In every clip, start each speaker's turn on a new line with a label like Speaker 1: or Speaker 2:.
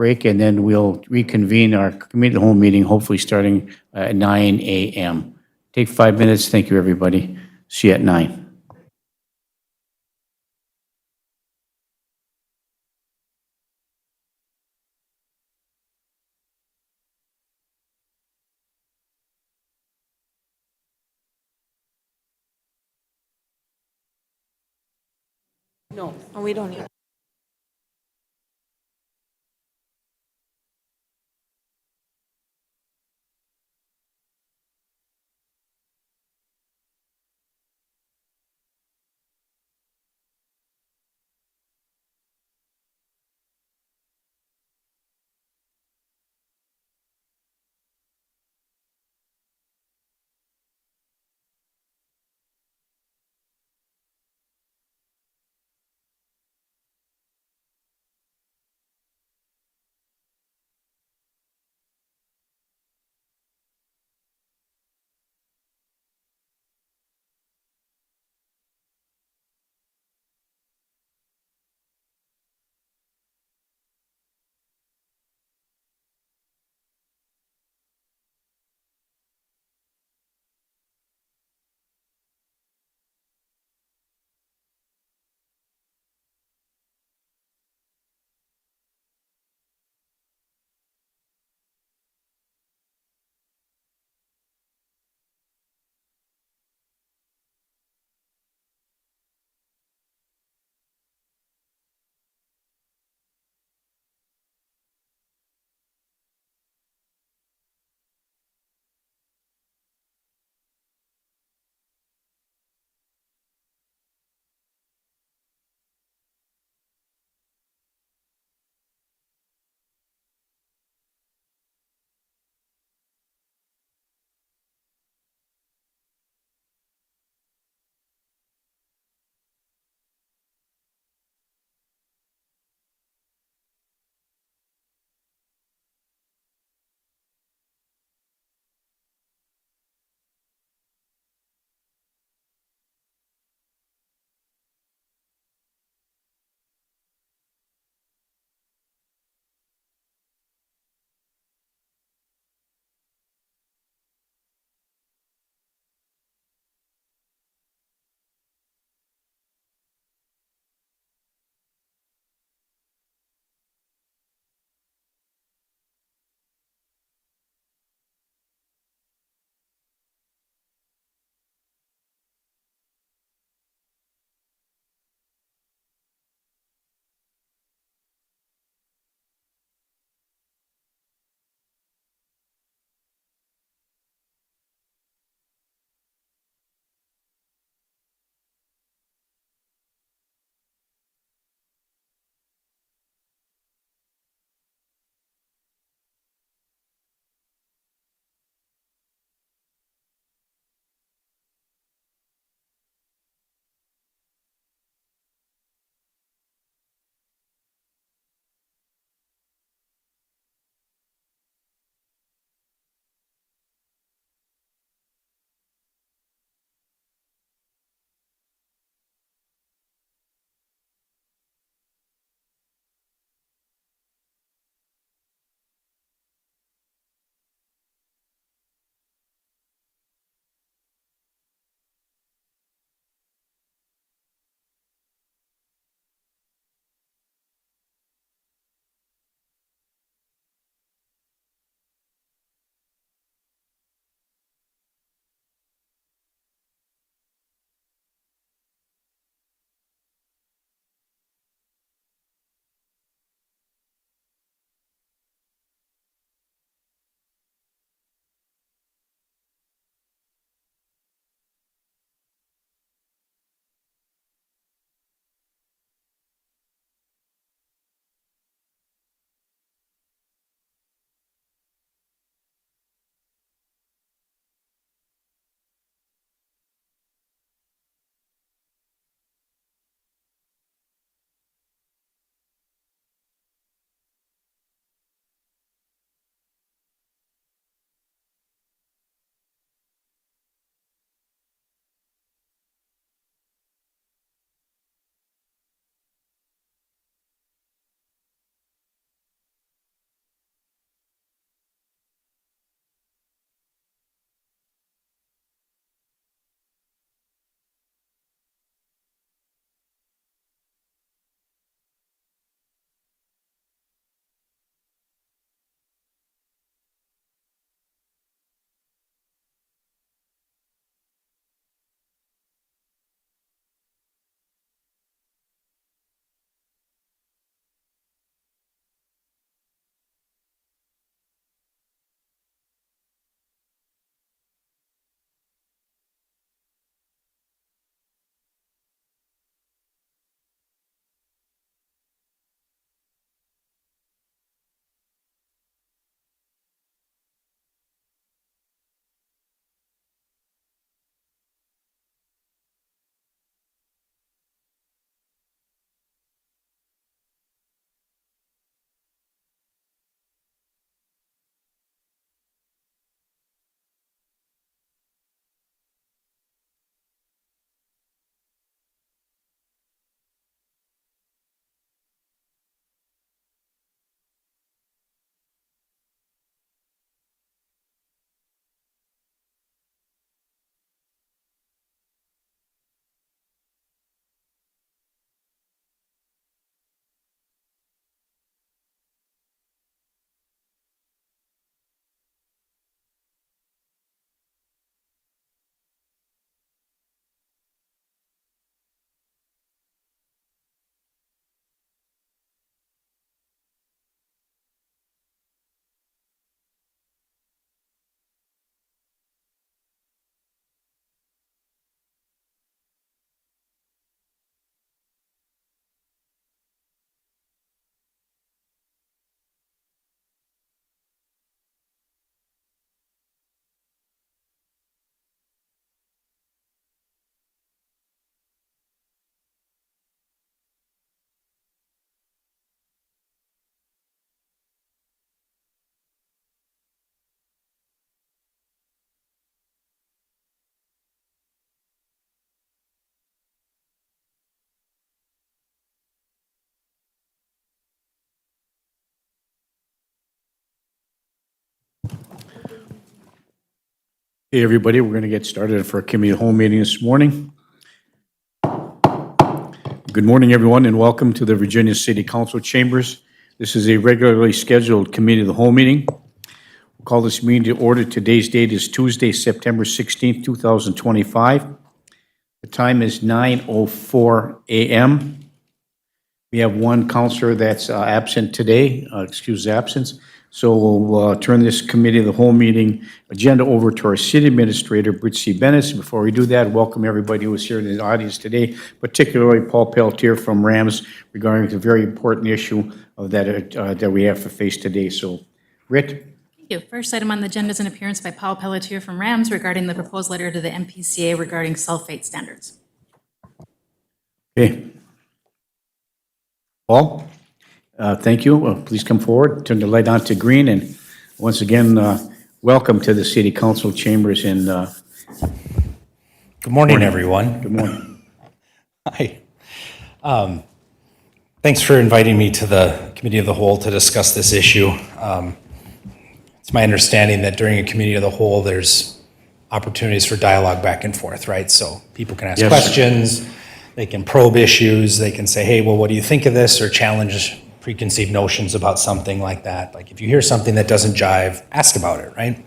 Speaker 1: break, and then we'll reconvene our committee of the whole meeting, hopefully starting at 9 a.m. Take 5 minutes. Thank you, everybody. See you at 9.
Speaker 2: No, we don't need.
Speaker 1: Hey, everybody, we're going to get started for our committee of the whole meeting this morning. Good morning, everyone, and welcome to the Virginia City Council Chambers. This is a regularly scheduled committee of the whole meeting. We'll call this meeting to order. Today's date is Tuesday, September 16th, 2025. The time is 9:04 a.m. We have one counselor that's absent today, excuse absence. So we'll turn this committee of the whole meeting agenda over to our city administrator, Britzy Bennett. Before we do that, welcome everybody who is here in the audience today, particularly Paul Pelletier from RAMS regarding the very important issue of that we have to face today. So, Rit?
Speaker 3: Thank you. First item on the agenda is an appearance by Paul Pelletier from RAMS regarding the proposed letter to the MPCA regarding sulfate standards.
Speaker 1: Okay. Paul? Thank you. Please come forward. Turn the light on to green. And once again, welcome to the City Council chambers. And
Speaker 4: good morning, everyone.
Speaker 1: Good morning.
Speaker 4: Hi. Thanks for inviting me to the Committee of the Whole to discuss this issue. It's my understanding that during a Committee of the Whole, there's opportunities for dialogue back and forth, right? So people can ask questions, they can probe issues, they can say, hey, well, what do you think of this? Or challenge preconceived notions about something like that. Like if you hear something that doesn't jive, ask about it, right?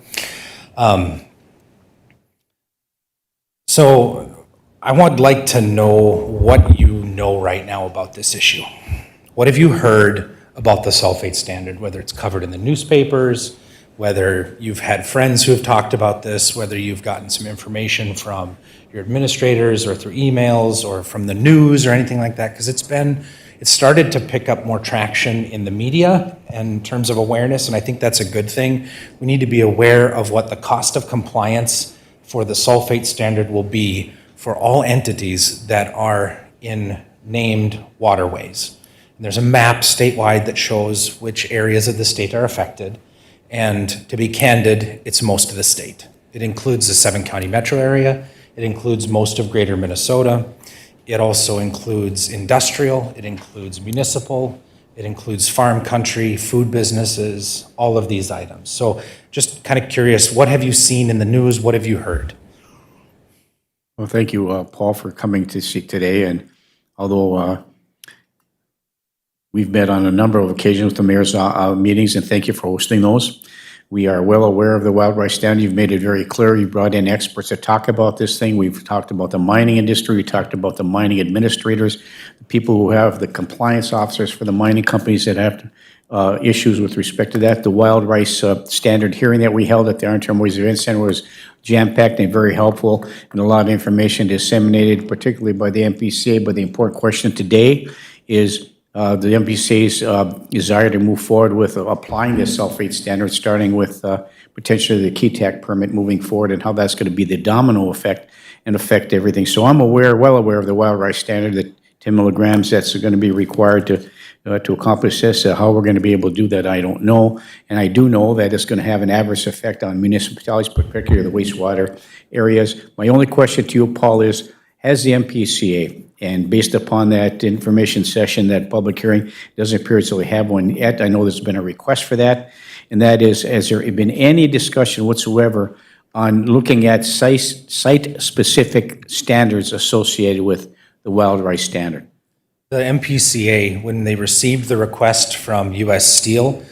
Speaker 4: So I would like to know what you know right now about this issue. What have you heard about the sulfate standard, whether it's covered in the newspapers, whether you've had friends who have talked about this, whether you've gotten some information from your administrators or through emails or from the news or anything like that, because it's started to pick up more traction in the media in terms of awareness, and I think that's a good thing. We need to be aware of what the cost of compliance for the sulfate standard will be for all entities that are in named waterways. And there's a map statewide that shows which areas of the state are affected, and to be candid, it's most of the state. It includes the 7-county metro area, it includes most of greater Minnesota, it also includes industrial, it includes municipal, it includes farm country, food businesses, all of these items. So just kind of curious, what have you seen in the news? What have you heard?
Speaker 1: Well, thank you, Paul, for coming to see today. And although we've met on a number of occasions with the mayor's meetings, and thank you for hosting those. We are well aware of the wild rice standard. You've made it very clear. You brought in experts to talk about this thing. We've talked about the mining industry. We talked about the mining administrators, the people who have the compliance officers for the mining companies that have issues with respect to that. The wild rice standard hearing that we held at the Iron Ways Event Center was jam-packed and very helpful, and a lot of information disseminated, particularly by the MPCA. But the important question today is the MPCA's desire to move forward with applying the sulfate standard, starting with potentially the KETAC permit moving forward, and how that's going to be the domino effect and affect everything. So I'm well aware of the wild rice standard, that 10 milligrams that's going to be required to accomplish this. How we're going to be able to do that, I don't know. And I do know that it's going to have an adverse effect on municipalities, particularly the wastewater areas. My only question to you, Paul, is, has the MPCA, and based upon that information session, that public hearing, it doesn't appear as though we have one yet. I know there's been a request for that. And that is, has there been any discussion whatsoever on looking at site-specific standards associated with the wild rice standard?
Speaker 4: The MPCA, when they received the request from U.S. Steel,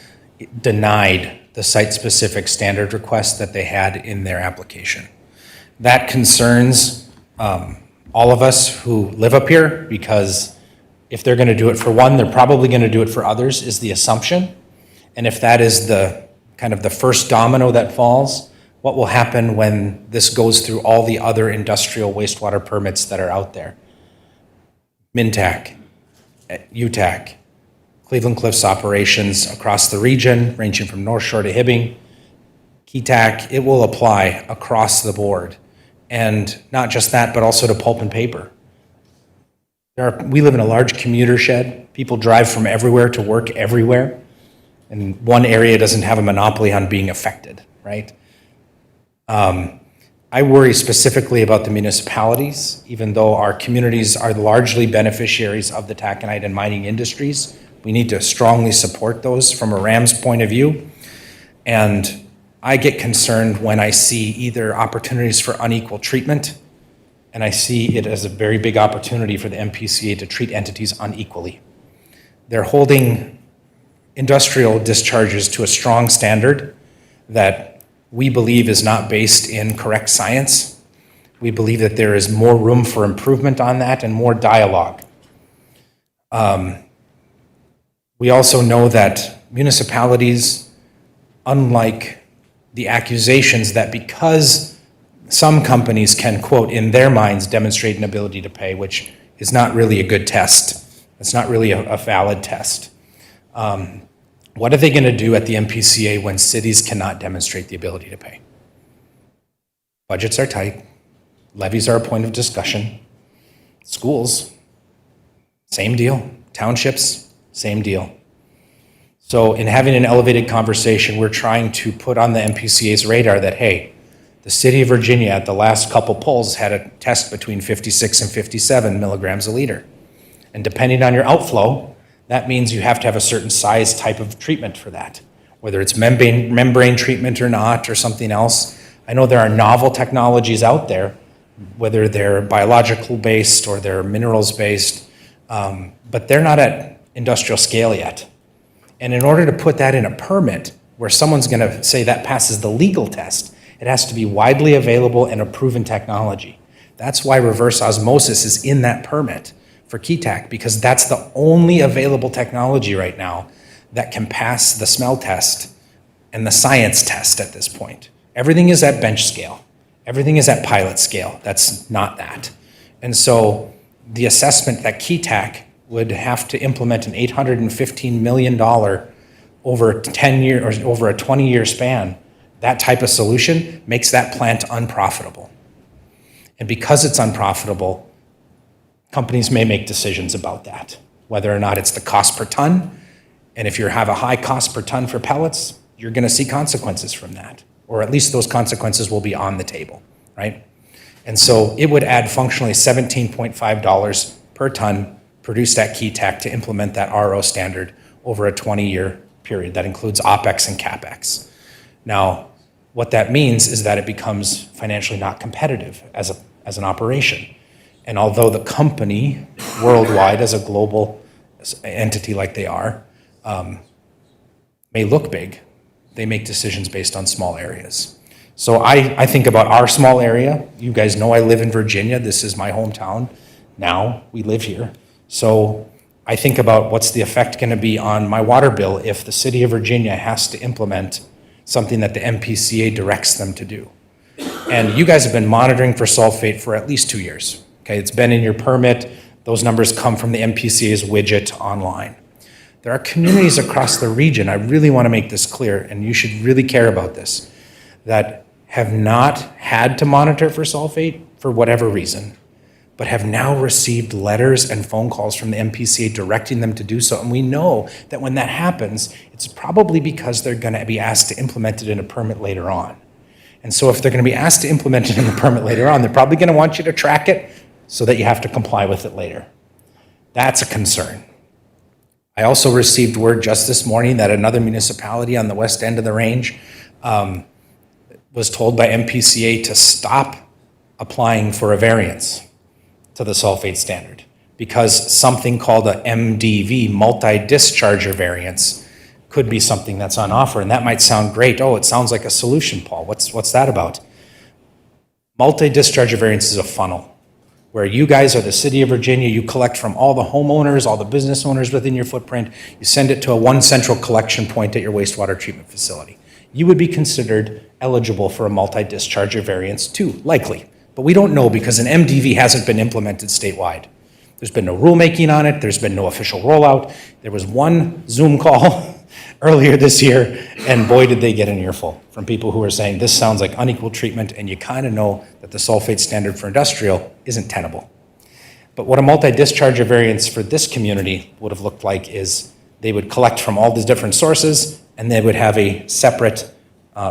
Speaker 4: denied the site-specific standard request that they had in their application. That concerns all of us who live up here, because if they're going to do it for one, they're probably going to do it for others, is the assumption. And if that is the kind of the first domino that falls, what will happen when this goes through all the other industrial wastewater permits that are out there? MINTAC, UTAC, Cleveland Cliffs operations across the region, ranging from North Shore to Hibbing, KETAC, it will apply across the board. And not just that, but also to pulp and paper. We live in a large commuter shed. People drive from everywhere to work everywhere. And one area doesn't have a monopoly on being affected, right? I worry specifically about the municipalities, even though our communities are largely beneficiaries of the taconite and mining industries. We need to strongly support those from a RAMS point of view. And I get concerned when I see either opportunities for unequal treatment, and I see it as a very big opportunity for the MPCA to treat entities unequally. They're holding industrial discharges to a strong standard that we believe is not based in correct science. We believe that there is more room for improvement on that and more dialogue. We also know that municipalities, unlike the accusations that because some companies can, quote, in their minds, demonstrate an ability to pay, which is not really a good test. It's not really a valid test. What are they going to do at the MPCA when cities cannot demonstrate the ability to pay? Budgets are tight. Levies are a point of discussion. Schools, same deal. Townships, same deal. So in having an elevated conversation, we're trying to put on the MPCA's radar that, hey, the city of Virginia at the last couple polls had a test between 56 and 57 milligrams a liter. And depending on your outflow, that means you have to have a certain size type of treatment for that, whether it's membrane treatment or not, or something else. I know there are novel technologies out there, whether they're biological based or they're minerals based, but they're not at industrial scale yet. And in order to put that in a permit where someone's going to say that passes the legal test, it has to be widely available and a proven technology. That's why reverse osmosis is in that permit for KETAC, because that's the only available technology right now that can pass the smell test and the science test at this point. Everything is at bench scale. Everything is at pilot scale. That's not that. And so the assessment that KETAC would have to implement an $815 million over 10 years or over a 20-year span, that type of solution makes that plant unprofitable. And because it's unprofitable, companies may make decisions about that, whether or not it's the cost per ton. And if you have a high cost per ton for pellets, you're going to see consequences from that, or at least those consequences will be on the table, right? And so it would add functionally $17.5 per ton produced at KETAC to implement that RO standard over a 20-year period. That includes OPEX and CAPEX. Now, what that means is that it becomes financially not competitive as an operation. And although the company worldwide as a global entity like they are, may look big, they make decisions based on small areas. So I think about our small area. You guys know I live in Virginia. This is my hometown. Now we live here. So I think about what's the effect going to be on my water bill if the city of Virginia has to implement something that the MPCA directs them to do. And you guys have been monitoring for sulfate for at least 2 years. Okay, it's been in your permit. Those numbers come from the MPCA's widget online. There are communities across the region, I really want to make this clear, and you should really care about this, that have not had to monitor for sulfate for whatever reason, but have now received letters and phone calls from the MPCA directing them to do so. And we know that when that happens, it's probably because they're going to be asked to implement it in a permit later on. And so if they're going to be asked to implement it in the permit later on, they're probably going to want you to track it so that you have to comply with it later. That's a concern. I also received word just this morning that another municipality on the west end of the range was told by MPCA to stop applying for a variance to the sulfate standard because something called a MDV, multi-discharger variance, could be something that's on offer. And that might sound great. Oh, it sounds like a solution, Paul. What's that about? Multi-discharger variance is a funnel where you guys are the city of Virginia, you collect from all the homeowners, all the business owners within your footprint, you send it to one central collection point at your wastewater treatment facility. You would be considered eligible for a multi-discharger variance too, likely. But we don't know because an MDV hasn't been implemented statewide. There's been no rulemaking on it, there's been no official rollout. There was one Zoom call earlier this year, and boy did they get an earful from people who were saying this sounds like unequal treatment, and you kind of know that the sulfate standard for industrial isn't tenable. But what a multi-discharger variance for this community would have looked like is they would collect from all these different sources, and they would have a separate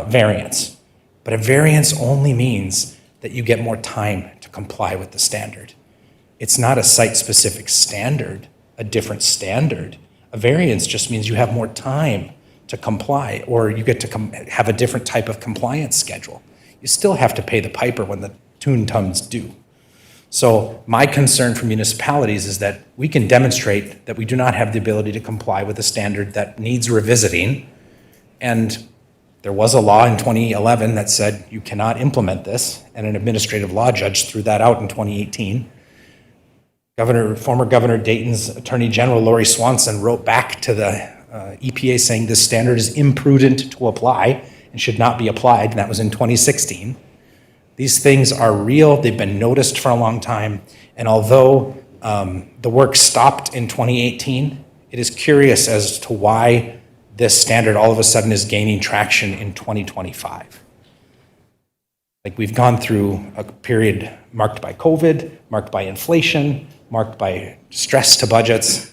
Speaker 4: variance. But a variance only means that you get more time to comply with the standard. It's not a site-specific standard, a different standard. A variance just means you have more time to comply, or you get to have a different type of compliance schedule. You still have to pay the piper when the tune tums due. So my concern for municipalities is that we can demonstrate that we do not have the ability to comply with a standard that needs revisiting. And there was a law in 2011 that said you cannot implement this, and an administrative law judge threw that out in 2018. Former Governor Dayton's Attorney General Lori Swanson wrote back to the EPA saying this standard is imprudent to apply and should not be applied, and that was in 2016. These things are real, they've been noticed for a long time, and although the work stopped in 2018, it is curious as to why this standard all of a sudden is gaining traction in 2025. Like, we've gone through a period marked by COVID, marked by inflation, marked by stress to budgets.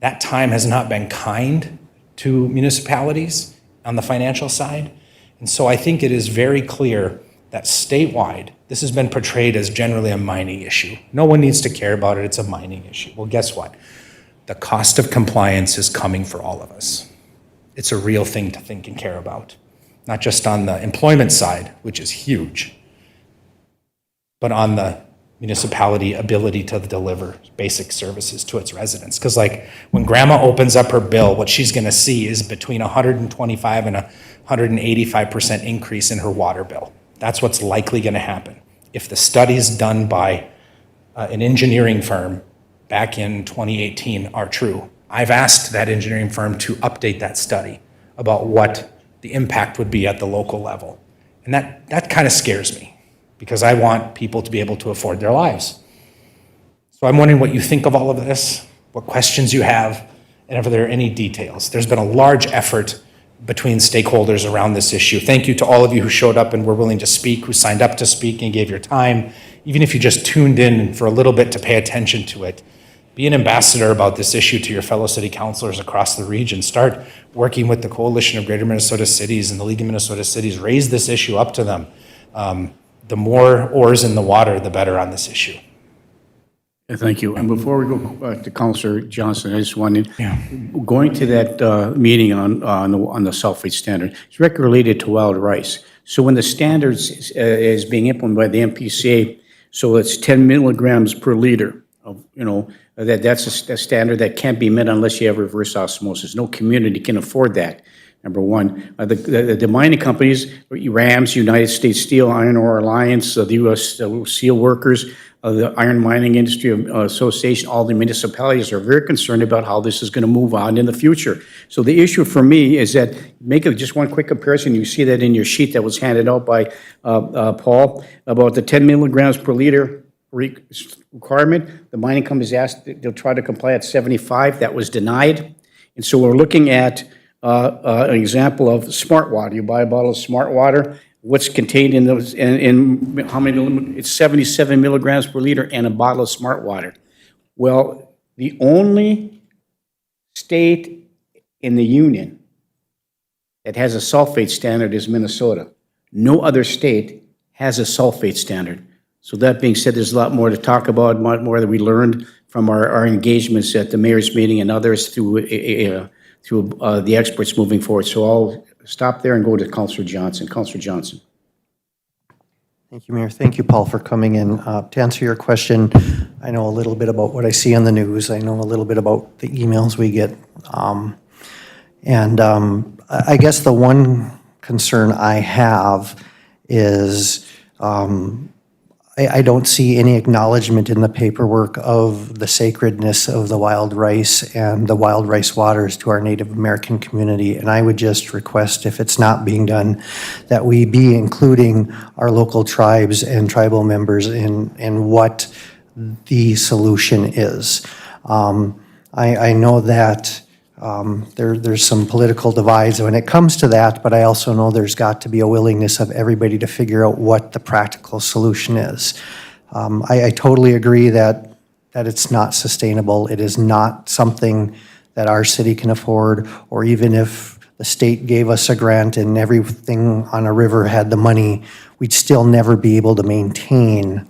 Speaker 4: That time has not been kind to municipalities on the financial side. And so I think it is very clear that statewide, this has been portrayed as generally a mining issue. No one needs to care about it, it's a mining issue. Well, guess what? The cost of compliance is coming for all of us. It's a real thing to think and care about, not just on the employment side, which is huge, but on the municipality ability to deliver basic services to its residents. Because like when grandma opens up her bill, what she's gonna see is between 125 and 185% increase in her water bill. That's what's likely gonna happen. If the studies done by an engineering firm back in 2018 are true, I've asked that engineering firm to update that study about what the impact would be at the local level. And that kind of scares me, because I want people to be able to afford their lives. So I'm wondering what you think of all of this, what questions you have, and if there are any details. There's been a large effort between stakeholders around this issue. Thank you to all of you who showed up and were willing to speak, who signed up to speak and gave your time. Even if you just tuned in for a little bit to pay attention to it, be an ambassador about this issue to your fellow city councilors across the region. Start working with the Coalition of Greater Minnesota Cities and the League of Minnesota Cities. Raise this issue up to them. The more oars in the water, the better on this issue.
Speaker 1: Thank you. And before we go to Councilor Johnson, I just wanted, going to that meeting on the sulfate standard, it's directly related to wild rice. So when the standards is being implemented by the MPCA, so it's 10 milligrams per liter of, that's a standard that can't be met unless you have reverse osmosis. No community can afford that. Number one, the mining companies, RAMS, United States Steel, Iron Ore Alliance, the U.S. Steel Workers, the Iron Mining Industry Association, all the municipalities are very concerned about how this is going to move on in the future. So the issue for me is that, just one quick comparison. You see that in your sheet that was handed out by Paul about the 10 milligrams per liter requirement. The mining companies asked, they'll try to comply at 75. That was denied. And so we're looking at an example of smart water. You buy a bottle of smart water. What's contained in those, in how many, it's 77 milligrams per liter in a bottle of smart water. Well, the only state in the union that has a sulfate standard is Minnesota. No other state has a sulfate standard. So that being said, there's a lot more to talk about, more that we learned from our engagements at the mayor's meeting and others through the experts moving forward. So I'll stop there and go to Councilor Johnson. Councilor Johnson.
Speaker 5: Thank you, Mayor. Thank you, Paul, for coming in. To answer your question, I know a little bit about what I see on the news. I know a little bit about the emails we get. I guess the one concern I have is I don't see any acknowledgement in the paperwork of the sacredness of the wild rice and the wild rice waters to our Native American community. And I would just request, if it's not being done, that we be including our local tribes and tribal members in what the solution is. I know that there's some political divides when it comes to that, but I also know there's got to be a willingness of everybody to figure out what the practical solution is. I totally agree that it's not sustainable. It is not something that our city can afford, or even if the state gave us a grant and everything on a river had the money, we'd still never be able to maintain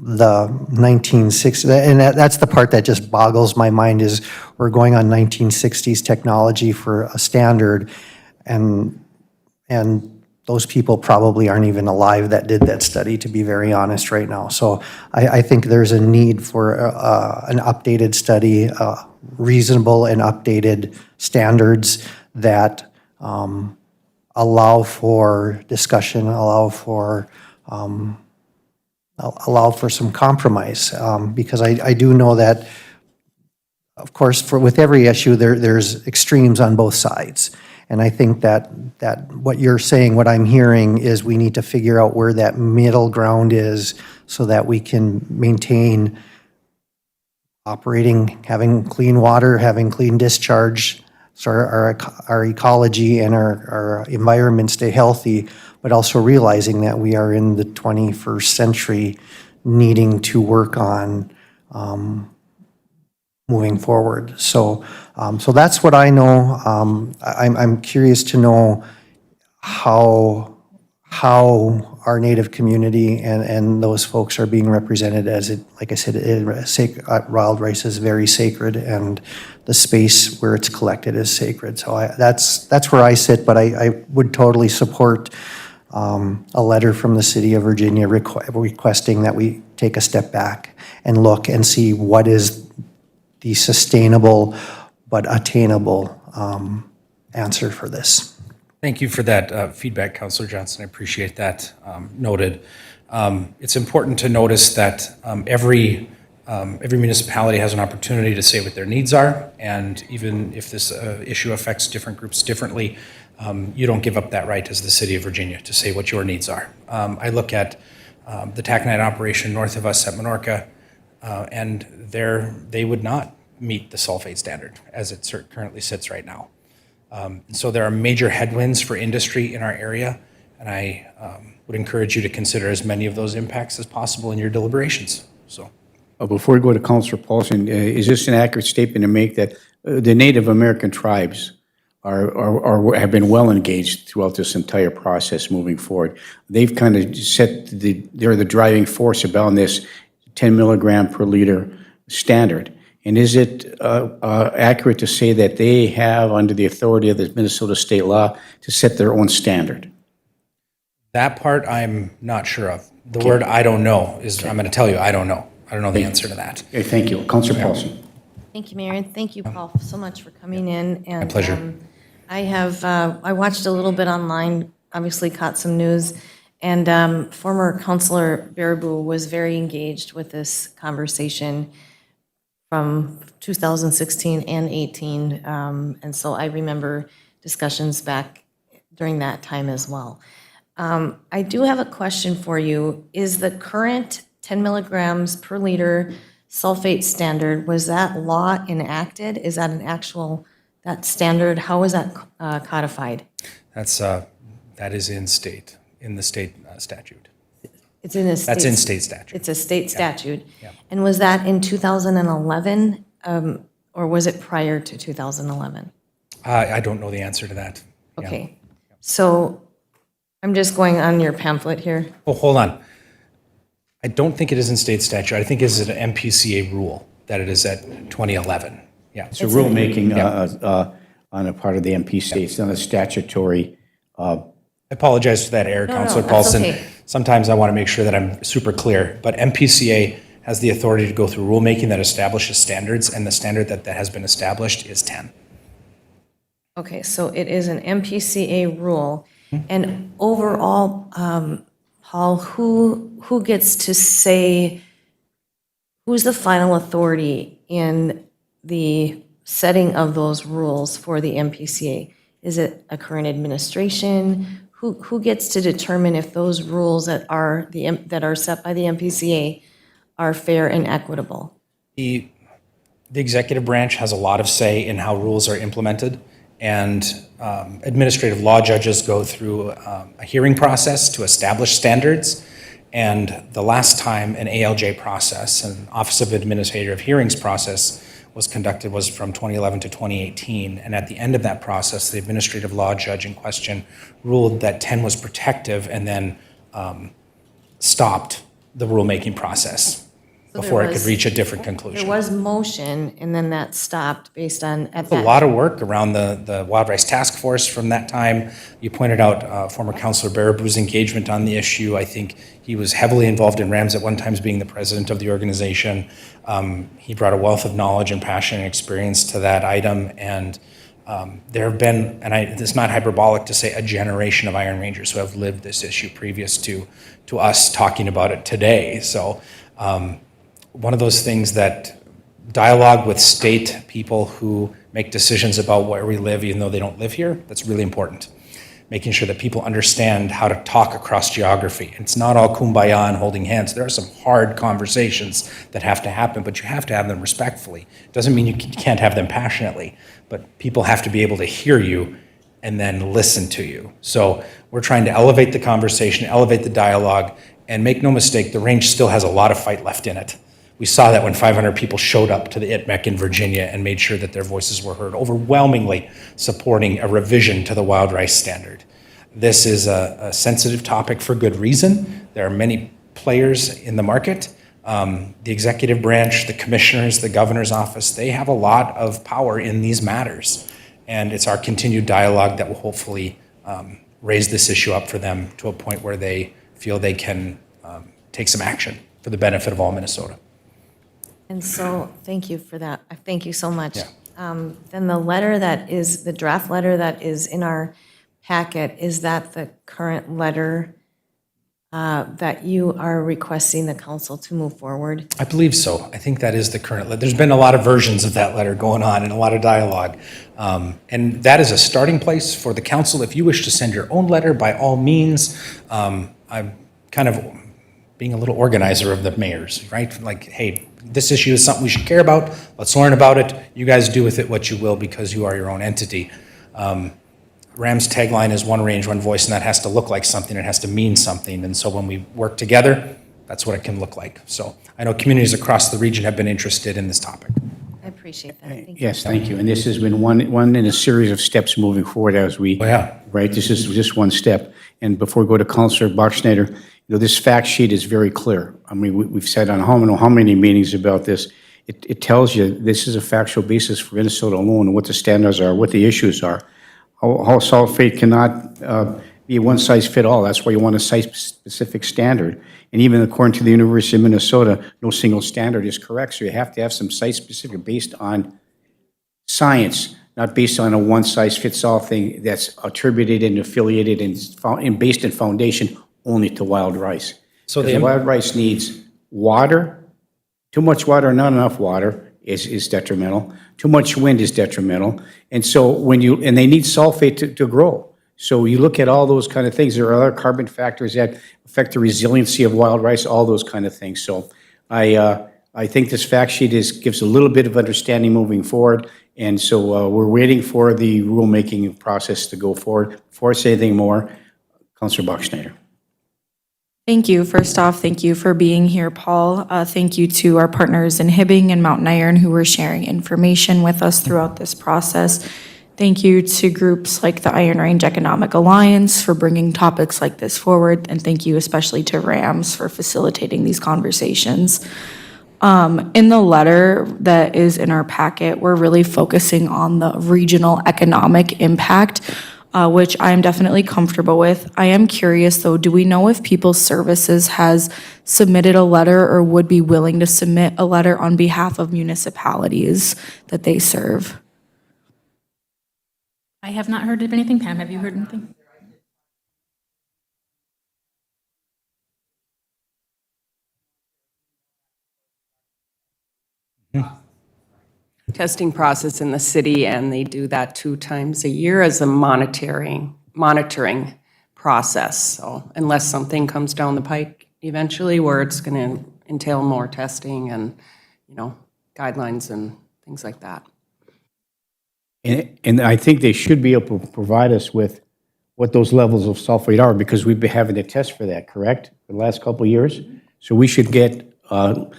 Speaker 5: the 1960s, and that's the part that just boggles my mind, is we're going on 1960s technology for a standard, and those people probably aren't even alive that did that study, to be very honest right now. So I think there's a need for an updated study, reasonable and updated standards that allow for discussion, allow for some compromise, because I do know that, of course, with every issue, there's extremes on both sides. And I think that what you're saying, what I'm hearing, is we need to figure out where that middle ground is so that we can maintain operating, having clean water, having clean discharge, so our ecology and our environment stay healthy, but also realizing that we are in the 21st century, needing to work on moving forward. So that's what I know. I'm curious to know how our Native community and those folks are being represented, as it, like I said, wild rice is very sacred, and the space where it's collected is sacred. So that's where I sit, but I would totally support a letter from the city of Virginia requesting that we take a step back and look and see what is the sustainable but attainable answer for this.
Speaker 4: Thank you for that feedback, Councilor Johnson. I appreciate that. Noted. It's important to notice that every municipality has an opportunity to say what their needs are, and even if this issue affects different groups differently, you don't give up that right as the City of Virginia to say what your needs are. I look at the taconite operation north of us at Menorca, and they would not meet the sulfate standard as it currently sits right now. So there are major headwinds for industry in our area, and I would encourage you to consider as many of those impacts as possible in your deliberations. So,
Speaker 1: Before we go to Councilor Paulson, is this an accurate statement to make that the Native American tribes have been well engaged throughout this entire process moving forward? They've kind of they're the driving force about this 10 milligram per liter standard. And is it accurate to say that they have, under the authority of the Minnesota state law, to set their own standard?
Speaker 4: that part I'm not sure of. The word I don't know is, I'm going to tell you, I don't know. I don't know the answer to that.
Speaker 1: Okay, thank you. Councilor Paulson.
Speaker 2: Thank you, Mayor, and thank you, Paul, so much for coming in. And,
Speaker 4: My pleasure.
Speaker 2: I watched a little bit online, obviously caught some news, and former Councilor Baraboo was very engaged with this conversation from 2016 and 18, and so I remember discussions back during that time as well. I do have a question for you. Is the current 10 milligrams per liter sulfate standard, was that law enacted? Is that an actual, that standard, how is that codified?
Speaker 4: That is in the state statute.
Speaker 2: It's in a state.
Speaker 4: That's in state statute.
Speaker 2: It's a state statute.
Speaker 4: Yeah.
Speaker 2: And was that in 2011, or was it prior to 2011?
Speaker 4: I don't know the answer to that. Yeah.
Speaker 2: Okay, so I'm just going on your pamphlet here.
Speaker 4: Oh, hold on. I don't think it is in state statute. I think it is an MPCA rule that it is at 2011. Yeah.
Speaker 1: It's a rulemaking on a part of the MPC. It's not a statutory.
Speaker 4: I apologize for that error,
Speaker 2: No,
Speaker 4: Councilor
Speaker 2: that's
Speaker 4: Paulson.
Speaker 2: okay.
Speaker 4: Sometimes I want to make sure that I'm super clear, but MPCA has the authority to go through rulemaking that establishes standards, and the standard that has been established is 10.
Speaker 2: Okay, so it is an MPCA rule. And overall, Paul, who gets to say, who's the final authority in the setting of those rules for the MPCA? Is it a current administration? Who gets to determine if those rules that are set by the MPCA are fair and equitable?
Speaker 4: The executive branch has a lot of say in how rules are implemented, and administrative law judges go through a hearing process to establish standards. And the last time an ALJ process, an Office of Administrative Hearings process, was conducted was from 2011 to 2018. And at the end of that process, the administrative law judge in question ruled that 10 was protective and then stopped the rulemaking process
Speaker 2: there
Speaker 4: before it could
Speaker 2: was-
Speaker 4: reach a different
Speaker 2: There
Speaker 4: conclusion.
Speaker 2: was motion, and then that stopped based on, at
Speaker 4: A
Speaker 2: that.
Speaker 4: lot of work around the Wild Rice Task Force from that time. You pointed out former Councilor Baraboo's engagement on the issue. I think he was heavily involved in RAMS at one time as being the president of the organization. He brought a wealth of knowledge and passion and experience to that item, and there have been, and it's not hyperbolic to say, a generation of Iron Rangers who have lived this issue previous to us talking about it today. So one of those things that dialogue with state people who make decisions about where we live, even though they don't live here, that's really important. Making sure that people understand how to talk across geography. It's not all kumbaya and holding hands. There are some hard conversations that have to happen, but you have to have them respectfully. Doesn't mean you can't have them passionately, but people have to be able to hear you and then listen to you. So we're trying to elevate the conversation, elevate the dialogue, and make no mistake, the range still has a lot of fight left in it. We saw that when 500 people showed up to the ITMEC in Virginia and made sure that their voices were heard, overwhelmingly supporting a revision to the wild rice standard. This is a sensitive topic for good reason. There are many players in the market. The executive branch, the commissioners, the governor's office, they have a lot of power in these matters. And it's our continued dialogue that will hopefully raise this issue up for them to a point where they feel they can take some action for the benefit of all Minnesota.
Speaker 2: And so, thank you for that. Thank you so much.
Speaker 4: Yeah.
Speaker 2: Then the letter that is, the draft letter that is in our packet, is that the current letter that you are requesting the council to move forward?
Speaker 4: I believe so. I think that is the current letter. There's been a lot of versions of that letter going on and a lot of dialogue. And that is a starting place for the council. If you wish to send your own letter, by all means, I'm kind of being a little organizer of the mayors, right? Like, hey, this issue is something we should care about. Let's learn about it. You guys do with it what you will because you are your own entity. RAM's tagline is one range, one voice, and that has to look like something. It has to mean something. And so when we work together, that's what it can look like. So I know communities across the region have been interested in this topic.
Speaker 2: I appreciate that. Thank you.
Speaker 1: Yes, thank you. And this has been one in a series of steps moving forward as we,
Speaker 4: Oh, yeah.
Speaker 1: right? This is just one step. And before we go to Councilor Bachschneider, this fact sheet is very clear. I mean, we've said on how many meetings about this. It tells you this is a factual basis for Minnesota alone, what the standards are, what the issues are. How sulfate cannot be a one-size-fit-all. That's why you want a site-specific standard. And even according to the University of Minnesota, no single standard is correct. So you have to have some site-specific based on science, not based on a one-size-fits-all thing that's attributed and affiliated and based in foundation only to wild rice.
Speaker 4: So
Speaker 1: the wild rice needs water. Too much water, not enough water is detrimental. Too much wind is detrimental. And so and they need sulfate to grow. So you look at all those kind of things. There are other carbon factors that affect the resiliency of wild rice, all those kind of things. So I think this fact sheet gives a little bit of understanding moving forward. And so we're waiting for the rulemaking process to go forward. Before I say anything more, Councilor Bachschneider.
Speaker 6: Thank you. First off, thank you for being here, Paul. Thank you to our partners in Hibbing and Mountain Iron who were sharing information with us throughout this process. Thank you to groups like the Iron Range Economic Alliance for bringing topics like this forward. And thank you especially to RAMS for facilitating these conversations. In the letter that is in our packet, we're really focusing on the regional economic impact, which I am definitely comfortable with. I am curious though, do we know if People's Services has submitted a letter or would be willing to submit a letter on behalf of municipalities that they serve?
Speaker 3: I have not heard of anything. Pam, have you heard anything?
Speaker 7: Testing process in the city, and they do that 2 times a year as a monitoring process. So unless something comes down the pike eventually where it's going to entail more testing and, guidelines and things like that.
Speaker 1: And I think they should be able to provide us with what those levels of sulfate are because we've been having to test for that, correct? For the last couple of years. So we should get a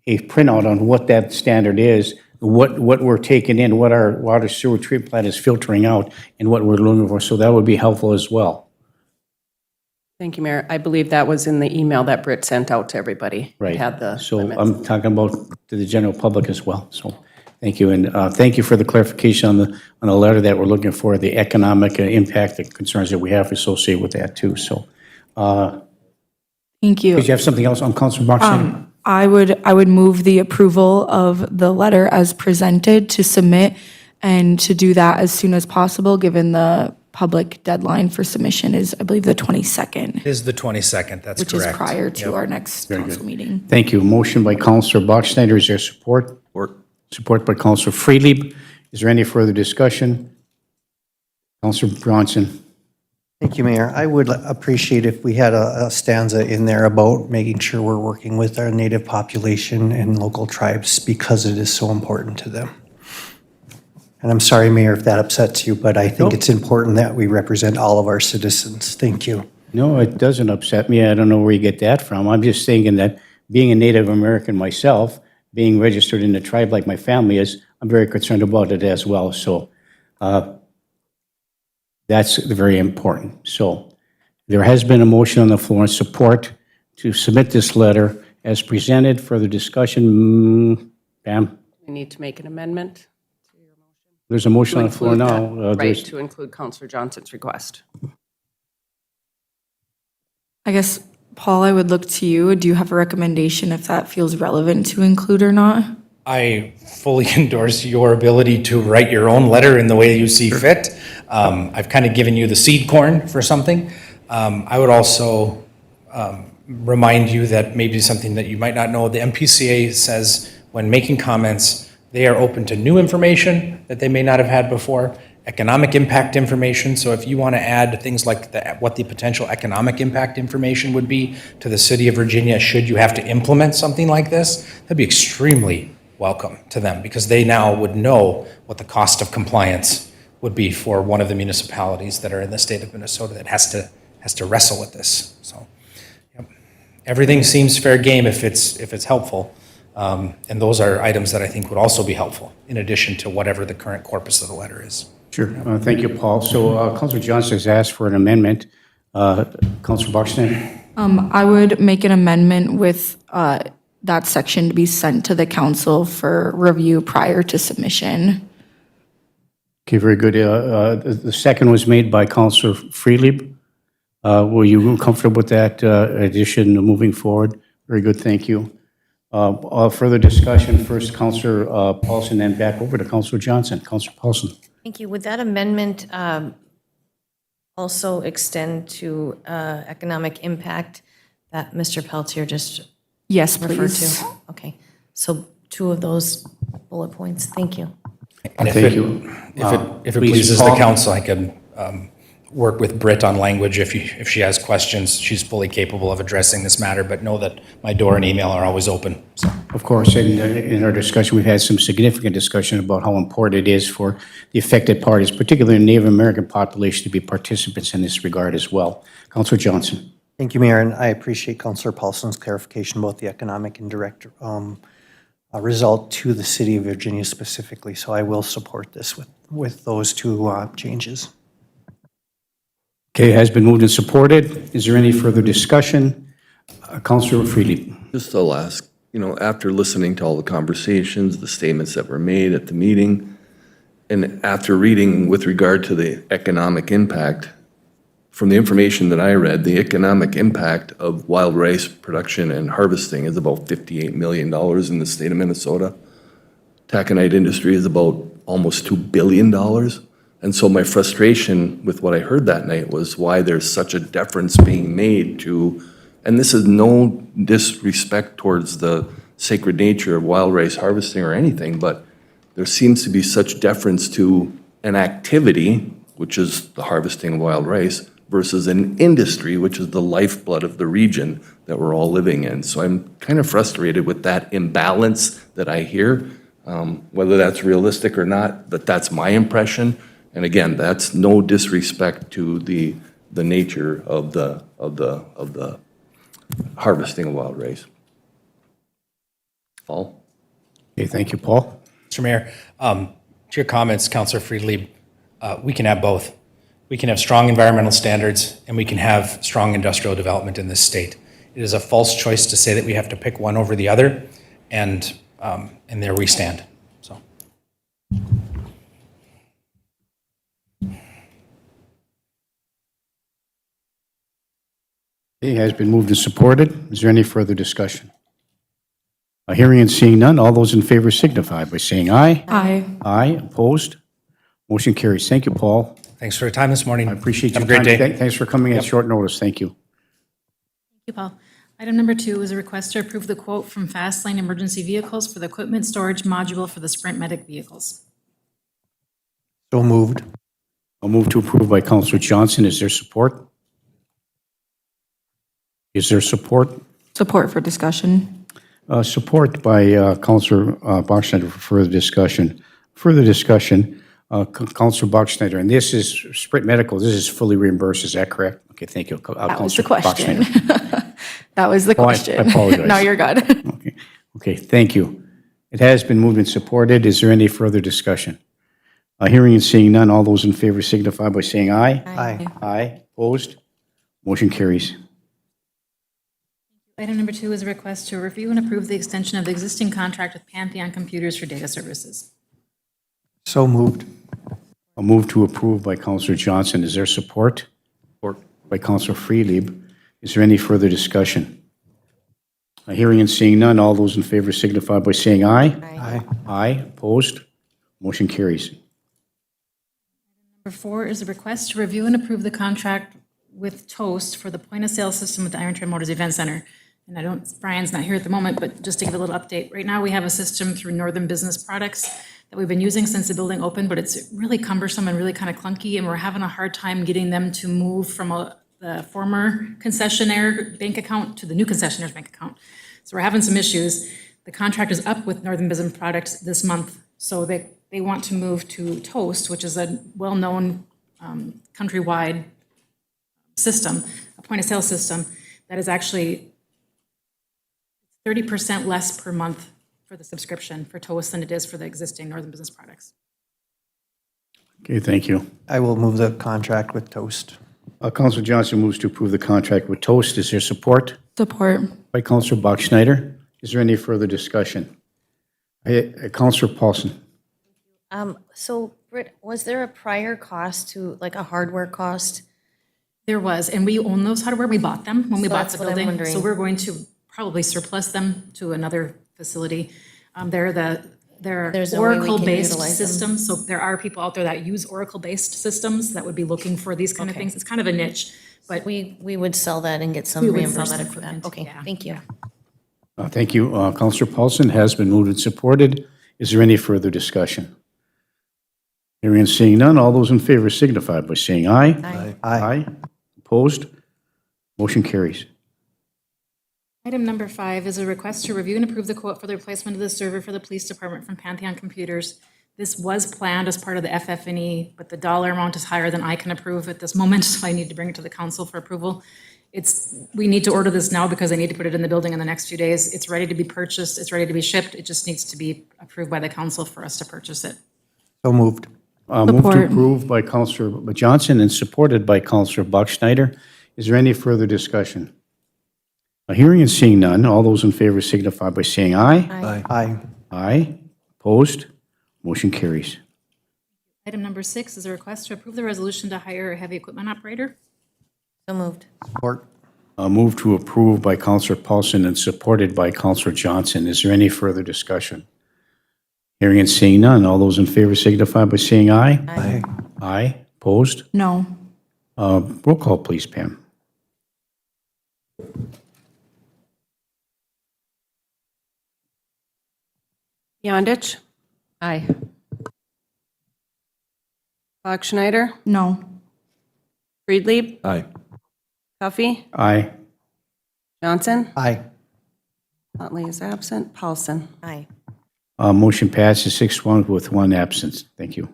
Speaker 1: printout on what that standard is, what we're taking in, what our water sewer treatment plant is filtering out, and what we're looking for. So that would be helpful as well.
Speaker 7: Thank you, Mayor. I believe that was in the email that Britt sent out to everybody. It
Speaker 1: Right.
Speaker 7: had the
Speaker 1: So
Speaker 7: limits.
Speaker 1: I'm talking about to the general public as well. So thank you. And thank you for the clarification on the letter that we're looking for, the economic impact, the concerns that we have associated with that too. So
Speaker 6: Thank you.
Speaker 1: did you have something else on Councilor Boxton?
Speaker 6: I would move the approval of the letter as presented to submit and to do that as soon as possible, given the public deadline for submission is, I believe, the 22nd,
Speaker 4: It is the 22nd, that's
Speaker 6: which is
Speaker 4: correct.
Speaker 6: prior to our next council meeting.
Speaker 1: Thank you. Motion by Councilor Boxsnyder. Is there support? Support by Councilor Freely. Is there any further discussion? Councilor Bronson.
Speaker 5: Thank you, Mayor. I would appreciate if we had a stanza in there about making sure we're working with our native population and local tribes because it is so important to them. And I'm sorry, Mayor, if that upsets you, but I think it's important that we represent all of our citizens. Thank you.
Speaker 1: No, it doesn't upset me. I don't know where you get that from. I'm just thinking that being a Native American myself, being registered in the tribe like my family is, I'm very concerned about it as well. So that's very important. So there has been a motion on the floor in support to submit this letter as presented. Further discussion? Pam?
Speaker 7: We need to make an amendment.
Speaker 1: There's a motion
Speaker 7: To
Speaker 1: on the floor
Speaker 7: include
Speaker 1: now.
Speaker 7: that, right,
Speaker 1: There's-
Speaker 7: to include Counselor Johnson's request.
Speaker 6: I guess, Paul, I would look to you. Do you have a recommendation if that feels relevant to include or not?
Speaker 4: I fully endorse your ability to write your own letter in the way you see fit. I've kind of given you the seed corn for something. I would also remind you that maybe something that you might not know, the MPCA says when making comments, they are open to new information that they may not have had before, economic impact information. So if you want to add things like what the potential economic impact information would be to the city of Virginia should you have to implement something like this, that'd be extremely welcome to them because they now would know what the cost of compliance would be for one of the municipalities that are in the state of Minnesota that has to wrestle with this. So yep. Everything seems fair game if it's helpful. And those are items that I think would also be helpful in addition to whatever the current corpus of the letter is.
Speaker 1: Sure. Thank you, Paul. So Councilor Johnson has asked for an amendment. Councilor Boxton?
Speaker 6: I would make an amendment with that section to be sent to the council for review prior to submission.
Speaker 1: Okay, very good. The second was made by Councilor Freely. Were you comfortable with that addition moving forward? Very good, thank you. Further discussion, first Councilor Paulson, then back over to Councilor Johnson. Councilor Paulson.
Speaker 2: Thank you. Would that amendment also extend to economic impact that Mr. Peltier just
Speaker 6: Yes,
Speaker 2: referred
Speaker 6: please.
Speaker 2: to? Okay, so 2 of those bullet points. Thank you.
Speaker 4: And
Speaker 1: Thank you.
Speaker 4: If it
Speaker 1: Please,
Speaker 4: pleases the
Speaker 1: Paul.
Speaker 4: council, I can work with Britt on language if she has questions. She's fully capable of addressing this matter, but know that my door and email are always open. So.
Speaker 1: Of course, in our discussion, we've had some significant discussion about how important it is for the affected parties, particularly the Native American population, to be participants in this regard as well. Councilor Johnson.
Speaker 5: Thank you, Mayor, and I appreciate Councilor Paulson's clarification about the economic and direct result to the city of Virginia specifically. So I will support this with those 2 changes.
Speaker 1: Okay, has been moved and supported. Is there any further discussion? Councilor Freely.
Speaker 8: Just I'll ask, after listening to all the conversations, the statements that were made at the meeting, and after reading with regard to the economic impact, from the information that I read, the economic impact of wild rice production and harvesting is about $58 million in the state of Minnesota. Taconite industry is about almost $2 billion. And so my frustration with what I heard that night was why there's such a deference being made to, and this is no disrespect towards the sacred nature of wild rice harvesting or anything, but there seems to be such deference to an activity, which is the harvesting of wild rice, versus an industry, which is the lifeblood of the region that we're all living in. So I'm kind of frustrated with that imbalance that I hear, whether that's realistic or not, but that's my impression. And again, that's no disrespect to the nature of the harvesting of wild rice. Paul?
Speaker 1: Okay, thank you, Paul.
Speaker 4: Mr. Mayor, to your comments, Councilor Friedlieb, we can have both. we can have strong environmental standards, and we can have strong industrial development in this state. It is a false choice to say that we have to pick one over the other, and there we stand. So.
Speaker 1: It has been moved and supported. Is there any further discussion? Hearing and seeing none, all those in favor signify by saying aye.
Speaker 6: Aye.
Speaker 1: Aye, opposed? Motion carries. Thank you, Paul.
Speaker 4: Thanks for your time this morning.
Speaker 1: I appreciate
Speaker 4: Have
Speaker 1: your
Speaker 4: a great
Speaker 1: time.
Speaker 4: day.
Speaker 1: Thanks for coming at short notice. Thank you.
Speaker 3: Thank you, Paul. Item number 2 is a request to approve the quote from Fast Lane Emergency Vehicles for the equipment storage module for the Sprint Medic vehicles.
Speaker 5: So moved.
Speaker 1: I'll move to approve by Counselor Johnson. Is there support? Is there support?
Speaker 6: Support for discussion.
Speaker 1: Support by Counselor Bachschnider for further discussion. Further discussion, Counselor Bachschnider, and this is Sprint Medical, this is fully reimbursed, is that correct? Okay, thank you.
Speaker 6: That was the question. That was the
Speaker 1: Oh, I
Speaker 6: question.
Speaker 1: apologize.
Speaker 6: No, you're good.
Speaker 1: Okay, thank you. It has been moved and supported. Is there any further discussion? Hearing and seeing none, all those in favor signify by saying aye.
Speaker 5: Aye.
Speaker 1: Aye, opposed? Motion carries.
Speaker 3: Item number 2 is a request to review and approve the extension of the existing contract with Pantheon Computers for data services.
Speaker 5: So moved.
Speaker 1: A move to approve by Counselor Johnson. Is there support? Support. By Counselor Freelieb. Is there any further discussion? Hearing and seeing none, all those in favor signify by saying aye.
Speaker 5: Aye.
Speaker 1: Aye, opposed? Motion carries.
Speaker 3: Number 4 is a request to review and approve the contract with Toast for the point-of-sale system with the Iron Trail Motors Event Center. And Brian's not here at the moment, but just to give a little update, right now we have a system through Northern Business Products that we've been using since the building opened, but it's really cumbersome and really kind of clunky, and we're having a hard time getting them to move from the former concessionaire bank account to the new concessionaire's bank account. So we're having some issues. The contract is up with Northern Business Products this month, so they want to move to Toast, which is a well-known countrywide system, a point-of-sale system that is actually 30% less per month for the subscription for Toast than it is for the existing Northern Business Products.
Speaker 1: Okay, thank you.
Speaker 5: I will move the contract with Toast.
Speaker 1: Counselor Johnson moves to approve the contract with Toast. Is there support?
Speaker 6: Support.
Speaker 1: By Counselor Bachschnider. Is there any further discussion? Counselor Paulson.
Speaker 2: So Britt, was there a prior cost to, like a hardware cost?
Speaker 3: There was, and we own those hardware. We bought them when we
Speaker 2: So
Speaker 3: bought
Speaker 2: that's
Speaker 3: the
Speaker 2: what I'm
Speaker 3: building.
Speaker 2: wondering.
Speaker 3: So we're going to probably surplus them to another facility. They're
Speaker 2: There's no way we can
Speaker 3: Oracle-based
Speaker 2: utilize them.
Speaker 3: systems, so there are people out there that use Oracle-based systems that would be looking for these kind of things. It's kind of a niche, but
Speaker 2: We would sell that and get some
Speaker 3: We would sell that
Speaker 2: reimbursement for that.
Speaker 3: equipment,
Speaker 2: Okay,
Speaker 3: yeah.
Speaker 2: thank you.
Speaker 1: Thank you. Counselor Paulson has been moved and supported. Is there any further discussion? Hearing and seeing none, all those in favor signify by saying aye.
Speaker 2: Aye.
Speaker 1: Aye. Opposed? Motion carries.
Speaker 3: item number 5 is a request to review and approve the quote for the replacement of the server for the police department from Pantheon Computers. This was planned as part of the FF&E, but the dollar amount is higher than I can approve at this moment, so I need to bring it to the council for approval. We need to order this now because I need to put it in the building in the next few days. It's ready to be purchased, it's ready to be shipped, it just needs to be approved by the council for us to purchase it.
Speaker 5: So moved.
Speaker 1: Move to
Speaker 6: Support.
Speaker 1: approve by Counselor Johnson and supported by Counselor Bachschnider. Is there any further discussion? Hearing and seeing none, all those in favor signify by saying aye.
Speaker 5: Aye.
Speaker 1: Aye. Opposed? Motion carries.
Speaker 3: Item number 6 is a request to approve the resolution to hire a heavy equipment operator.
Speaker 2: So moved.
Speaker 5: Support.
Speaker 1: Move to approve by Counselor Paulson and supported by Counselor Johnson. Is there any further discussion? Hearing and seeing none, all those in favor signify by saying aye.
Speaker 5: Aye.
Speaker 1: Aye. Opposed?
Speaker 6: No.
Speaker 1: Roll call, please, Pam.
Speaker 7: Yondich,
Speaker 2: Aye.
Speaker 7: Bachschnider,
Speaker 6: No.
Speaker 7: Friedlieb,
Speaker 8: Aye.
Speaker 7: Tuffy,
Speaker 1: Aye.
Speaker 7: Johnson,
Speaker 5: Aye.
Speaker 7: Huntley is absent, Paulson.
Speaker 2: Aye.
Speaker 1: Motion passes 6-1 with one absence. Thank you.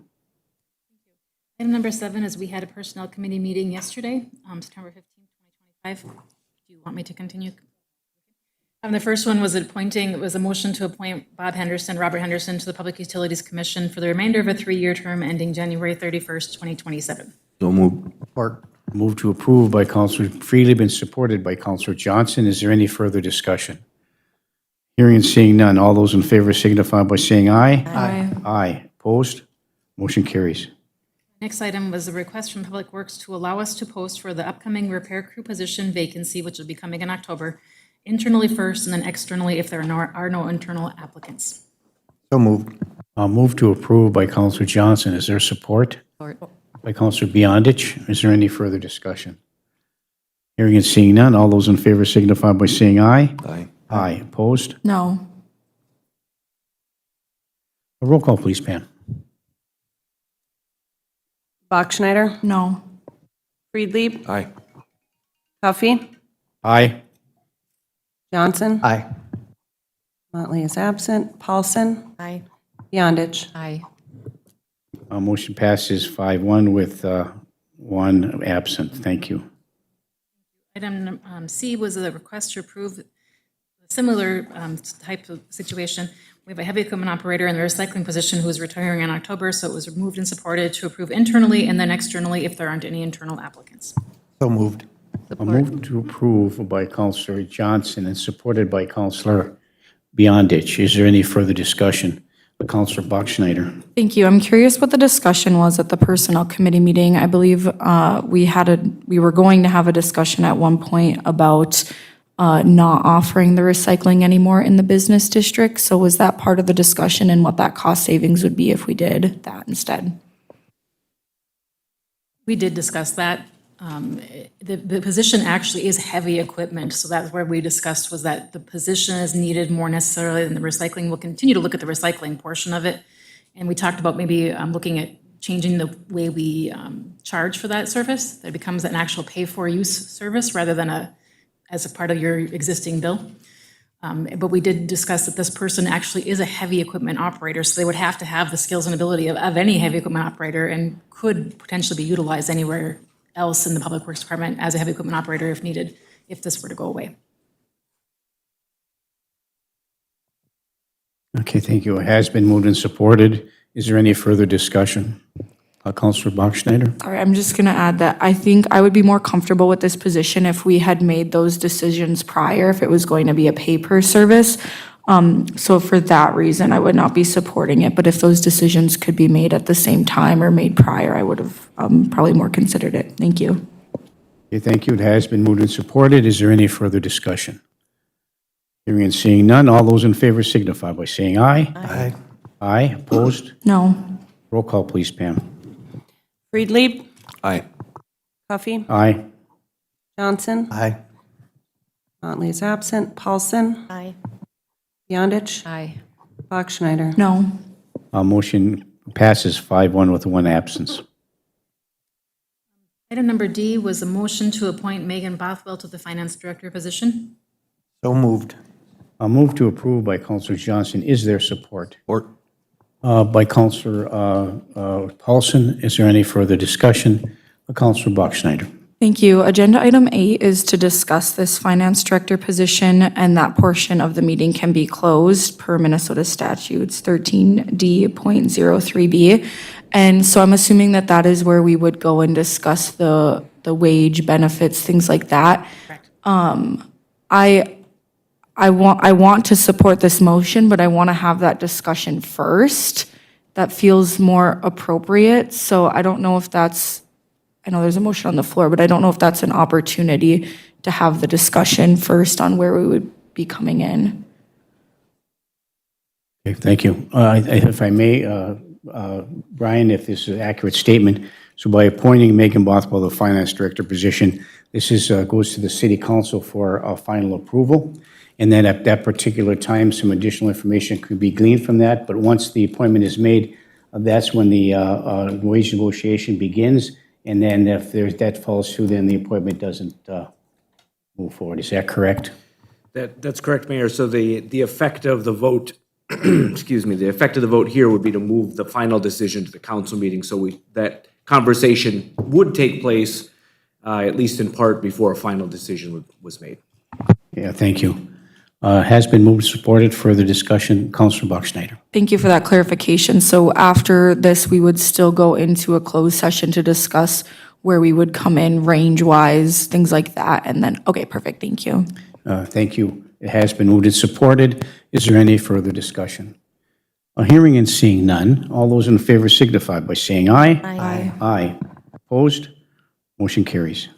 Speaker 3: Item number 7 is we had a personnel committee meeting yesterday, September 15, 2025. Do you want me to continue? The first one was it was a motion to appoint Robert Henderson to the Public Utilities Commission for the remainder of a 3-year term ending January 31st, 2027.
Speaker 8: So moved.
Speaker 5: Support.
Speaker 1: Moved to approve by Counselor Freely, been supported by Counselor Johnson. Is there any further discussion? Hearing and seeing none. All those in favor signify by saying aye.
Speaker 6: Aye.
Speaker 1: Aye. Opposed? Motion carries.
Speaker 3: Next item was a request from Public Works to allow us to post for the upcoming repair crew position vacancy, which will be coming in October, internally first and then externally if there are no internal applicants.
Speaker 5: So moved.
Speaker 1: Moved to approve by Counselor Johnson. Is there support?
Speaker 2: Support.
Speaker 1: By Counselor Beyondich. Is there any further discussion? Hearing and seeing none. All those in favor signify by saying aye.
Speaker 8: Aye.
Speaker 1: Aye. Opposed?
Speaker 6: No.
Speaker 1: A roll call, please, Pam.
Speaker 7: Bachschnider,
Speaker 6: No.
Speaker 7: Friedlieb,
Speaker 8: Aye.
Speaker 7: Huffy,
Speaker 1: Aye.
Speaker 7: Johnson,
Speaker 5: Aye.
Speaker 7: Motley is absent, Paulson,
Speaker 2: Aye.
Speaker 7: Beyondich.
Speaker 2: Aye.
Speaker 1: Motion passes 5-1 with one absent. Thank you.
Speaker 3: Item C was a request to approve a similar type of situation. We have a heavy equipment operator in the recycling position who is retiring in October, so it was moved and supported to approve internally and then externally if there aren't any internal applicants.
Speaker 5: So moved.
Speaker 1: Moved to approve by Counselor Johnson and supported by Counselor Beyondich. Is there any further discussion? Counselor Bachschnider.
Speaker 6: Thank you. I'm curious what the discussion was at the Personnel Committee meeting. I believe we were going to have a discussion at one point about not offering the recycling anymore in the business district. So was that part of the discussion and what that cost savings would be if we did that instead?
Speaker 3: We did discuss that. The position actually is heavy equipment, so that's where we discussed was that the position is needed more necessarily than the recycling. We'll continue to look at the recycling portion of it. And we talked about maybe looking at changing the way we charge for that service, that it becomes an actual pay-for-use service rather than as a part of your existing bill. But we did discuss that this person actually is a heavy equipment operator, so they would have to have the skills and ability of any heavy equipment operator and could potentially be utilized anywhere else in the Public Works Department as a heavy equipment operator if needed, if this were to go away.
Speaker 1: Okay, thank you. It has been moved and supported. Is there any further discussion? Counselor Bachschnider.
Speaker 6: All right, I'm just going to add that I think I would be more comfortable with this position if we had made those decisions prior, if it was going to be a pay-per service. So for that reason, I would not be supporting it. But if those decisions could be made at the same time or made prior, I would have probably more considered it. Thank you.
Speaker 1: Okay, thank you. It has been moved and supported. Is there any further discussion? Hearing and seeing none. All those in favor signify by saying aye.
Speaker 5: Aye.
Speaker 1: Aye. Opposed?
Speaker 6: No.
Speaker 1: Roll call, please, Pam.
Speaker 7: Friedlieb,
Speaker 8: Aye.
Speaker 7: Huffy,
Speaker 1: Aye.
Speaker 7: Johnson,
Speaker 5: Aye.
Speaker 7: Motley is absent, Paulson,
Speaker 2: Aye.
Speaker 7: Beyondich,
Speaker 2: Aye.
Speaker 7: Bachschnider.
Speaker 6: No.
Speaker 1: Motion passes 5-1 with one absence.
Speaker 3: Item number D was a motion to appoint Megan Bothwell to the Finance Director position.
Speaker 5: So moved.
Speaker 1: A move to approve by Counselor Johnson. Is there support?
Speaker 8: Support.
Speaker 1: By Counselor Paulson. Is there any further discussion? Counselor Bachschnider.
Speaker 6: Thank you. Agenda item 8 is to discuss this finance director position, and that portion of the meeting can be closed per Minnesota statutes 13D.03B. And so I'm assuming that that is where we would go and discuss the wage benefits, things like that.
Speaker 3: Correct.
Speaker 6: I want to support this motion, but I want to have that discussion first. That feels more appropriate. So I don't know if that's, I know there's a motion on the floor, but I don't know if that's an opportunity to have the discussion first on where we would be coming in.
Speaker 1: Okay, thank you. If I may, Brian, if this is an accurate statement, so by appointing Megan Bothwell the Finance Director position, this is goes to the City Council for final approval. And then at that particular time, some additional information could be gleaned from that. But once the appointment is made, that's when the wage negotiation begins. And then if that falls through, then the appointment doesn't move forward. Is that correct?
Speaker 9: That's correct, Mayor. So the effect of the vote, excuse me, the effect of the vote here would be to move the final decision to the council meeting. So that conversation would take place, at least in part, before a final decision was made.
Speaker 1: Yeah, thank you. Has been moved and supported. Further discussion, Councilor Bachschnider.
Speaker 6: Thank you for that clarification. So after this, we would still go into a closed session to discuss where we would come in range-wise, things like that, and then, okay, perfect, thank you.
Speaker 1: Thank you. It has been moved and supported. Is there any further discussion? Hearing and seeing none, all those in favor signify by saying aye.
Speaker 2: Aye.
Speaker 1: Aye. Opposed? Motion carries.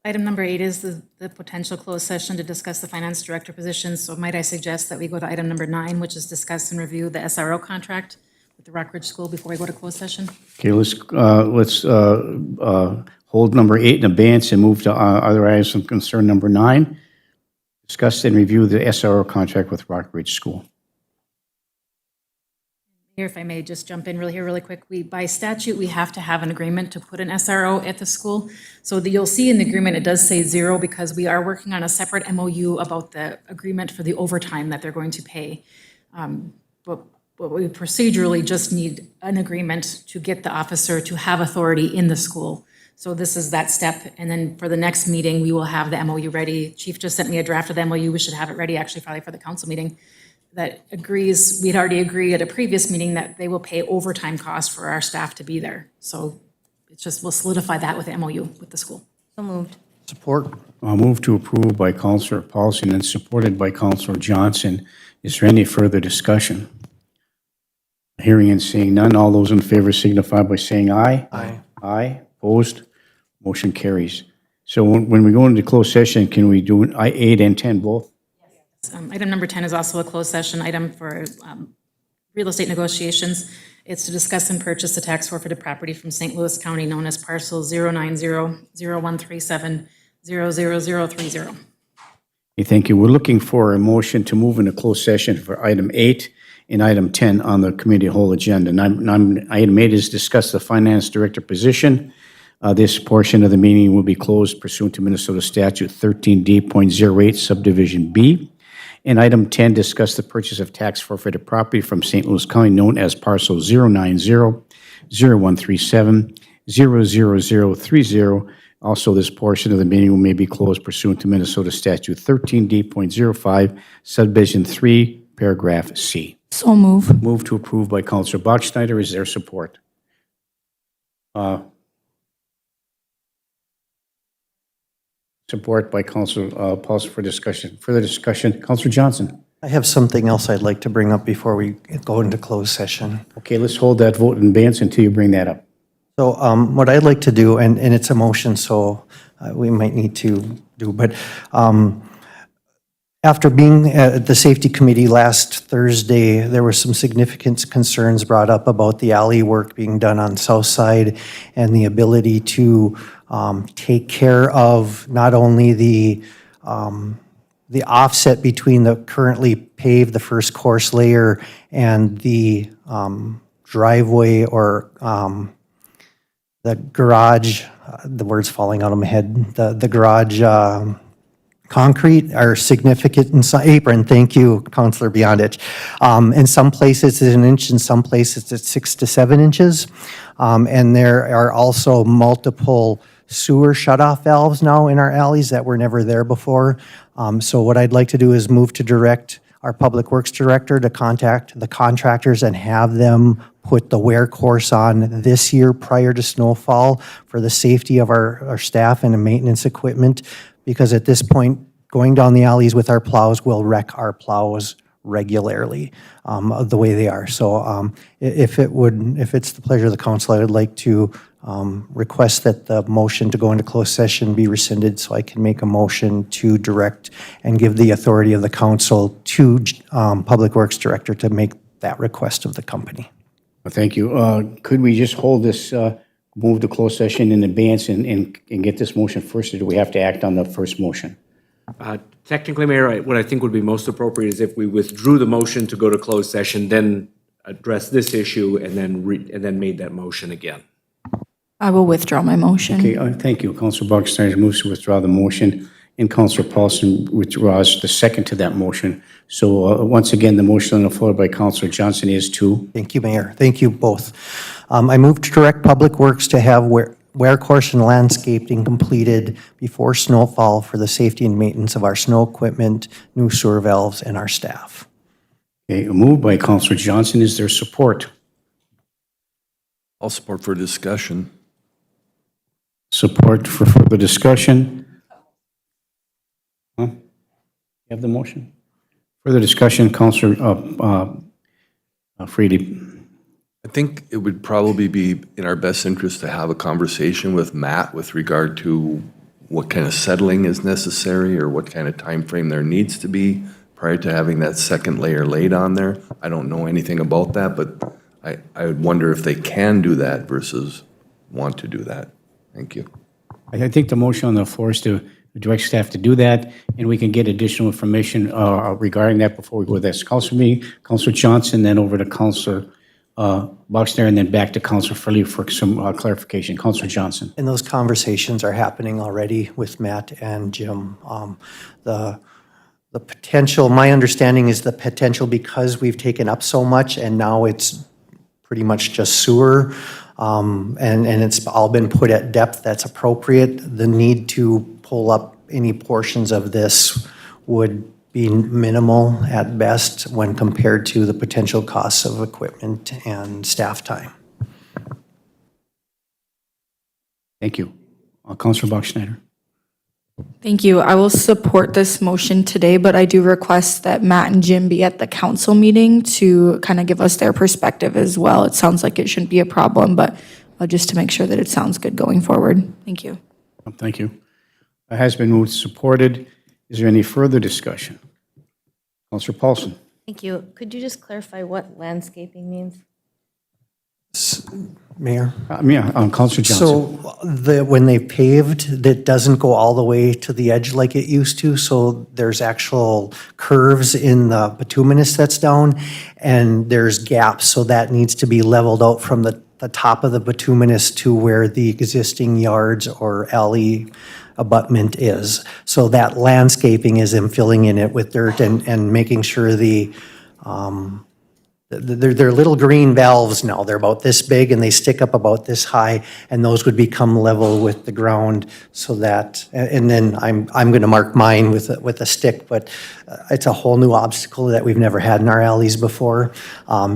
Speaker 3: Item number 8 is the potential closed session to discuss the finance director position. So might I suggest that we go to item number 9, which is discuss and review the SRO contract with the Rockridge School before we go to closed session?
Speaker 1: Okay, let's hold number 8 in abeyance and move to other items of concern number 9. Discuss and review the SRO contract with Rockridge School.
Speaker 3: Here, if I may just jump in really quick, by statute, we have to have an agreement to put an SRO at the school. So you'll see in the agreement, it does say 0 because we are working on a separate MOU about the agreement for the overtime that they're going to pay. But we procedurally just need an agreement to get the officer to have authority in the school. So this is that step, and then for the next meeting, we will have the MOU ready. Chief just sent me a draft of the MOU. We should have it ready, actually, probably for the council meeting. That agrees, we'd already agreed at a previous meeting that they will pay overtime costs for our staff to be there. So it's just, we'll solidify that with the MOU with the school.
Speaker 2: So moved.
Speaker 5: Support.
Speaker 1: Move to approve by Counselor Paulson and supported by Counselor Johnson. Is there any further discussion? Hearing and seeing none, all those in favor signify by saying aye.
Speaker 5: Aye.
Speaker 1: Aye. Opposed? Motion carries. So when we go into closed session, can we do 8 and 10 both?
Speaker 3: Item number 10 is also a closed session item for real estate negotiations. It's to discuss and purchase the tax forfeited property from St. Louis County known as parcel 090-0137-00030.
Speaker 1: Okay, thank you. We're looking for a motion to move into closed session for item 8 and item 10 on the committee whole agenda. Item 8 is discuss the finance director position. This portion of the meeting will be closed pursuant to Minnesota Statute 13D.08 subdivision B. And item 10, discuss the purchase of tax forfeited property from St. Louis County known as parcel 090-0137-00030. Also, this portion of the meeting may be closed pursuant to Minnesota Statute 13D.05 subdivision 3, paragraph C.
Speaker 6: So move.
Speaker 1: Move to approve by Counselor Bachschneider. Is there support? Support by Counselor Paulson for discussion. Further discussion, Counselor Johnson.
Speaker 5: I have something else I'd like to bring up before we go into closed session.
Speaker 1: Okay, let's hold that vote in advance until you bring that up.
Speaker 5: So what I'd like to do, and it's a motion, so we might need to do, but after being at the safety committee last Thursday, there were some significant concerns brought up about the alley work being done on South Side and the ability to take care of not only the offset between the currently paved, the first course layer, and the driveway or the garage, the word's falling out of my head, the garage concrete are significant in apron. Thank you, Councilor Beyondich. In some places it's 1 inch, in some places it's 6 to 7 inches. And there are also multiple sewer shutoff valves now in our alleys that were never there before. So what I'd like to do is move to direct our Public Works Director to contact the contractors and have them put the wear course on this year prior to snowfall for the safety of our staff and the maintenance equipment. Because at this point, going down the alleys with our plows will wreck our plows regularly the way they are. So if it's the pleasure of the council, I would like to request that the motion to go into closed session be rescinded so I can make a motion to direct and give the authority of the council to Public Works Director to make that request of the company.
Speaker 1: Thank you. Could we just hold this, move to closed session in advance and get this motion first, or do we have to act on the first motion?
Speaker 9: Technically, Mayor, what I think would be most appropriate is if we withdrew the motion to go to closed session, then address this issue, and then made that motion again.
Speaker 6: I will withdraw my motion.
Speaker 1: Okay, thank you. Councilor Bachstein moves to withdraw the motion, and Councilor Paulson withdraws the second to that motion. So once again, the motion on the floor by Councilor Johnson is to?
Speaker 5: Thank you, Mayor. Thank you both. I move to direct Public Works to have wear course and landscaping completed before snowfall for the safety and maintenance of our snow equipment, new sewer valves, and our staff.
Speaker 1: Okay, a move by Councilor Johnson. Is there support?
Speaker 8: I'll support for discussion.
Speaker 1: support for further discussion. Huh? You have the motion? Further discussion, Counselor Freely.
Speaker 8: I think it would probably be in our best interest to have a conversation with Matt with regard to what kind of settling is necessary or what kind of time frame there needs to be prior to having that second layer laid on there. I don't know anything about that, but I would wonder if they can do that versus want to do that. Thank you.
Speaker 1: I think the motion on the floor is to direct staff to do that, and we can get additional information regarding that before we go to this. Counselor Johnson, then over to Counselor Boxner, and then back to Counselor Freely for some clarification. Counselor Johnson.
Speaker 5: And those conversations are happening already with Matt and Jim. The potential, my understanding is the potential, because we've taken up so much and now it's pretty much just sewer, and it's all been put at depth that's appropriate. The need to pull up any portions of this would be minimal at best when compared to the potential costs of equipment and staff time.
Speaker 1: Thank you. Counselor Bachschnider.
Speaker 6: Thank you. I will support this motion today, but I do request that Matt and Jim be at the council meeting to kind of give us their perspective as well. It sounds like it shouldn't be a problem, but just to make sure that it sounds good going forward. Thank you.
Speaker 1: Thank you. It has been moved and supported. Is there any further discussion? Counselor Paulson.
Speaker 2: Thank you. Could you just clarify what landscaping means?
Speaker 5: Mayor?
Speaker 1: Counselor Johnson.
Speaker 5: So when they paved, that doesn't go all the way to the edge like it used to, so there's actual curves in the bituminous that's down, and there's gaps, so that needs to be leveled out from the top of the bituminous to where the existing yards or alley abutment is. So that landscaping is in filling in it with dirt and making sure they're little green valves now. They're about this big and they stick up about this high, and those would become level with the ground so that, and then I'm going to mark mine with a stick, but it's a whole new obstacle that we've never had in our alleys before.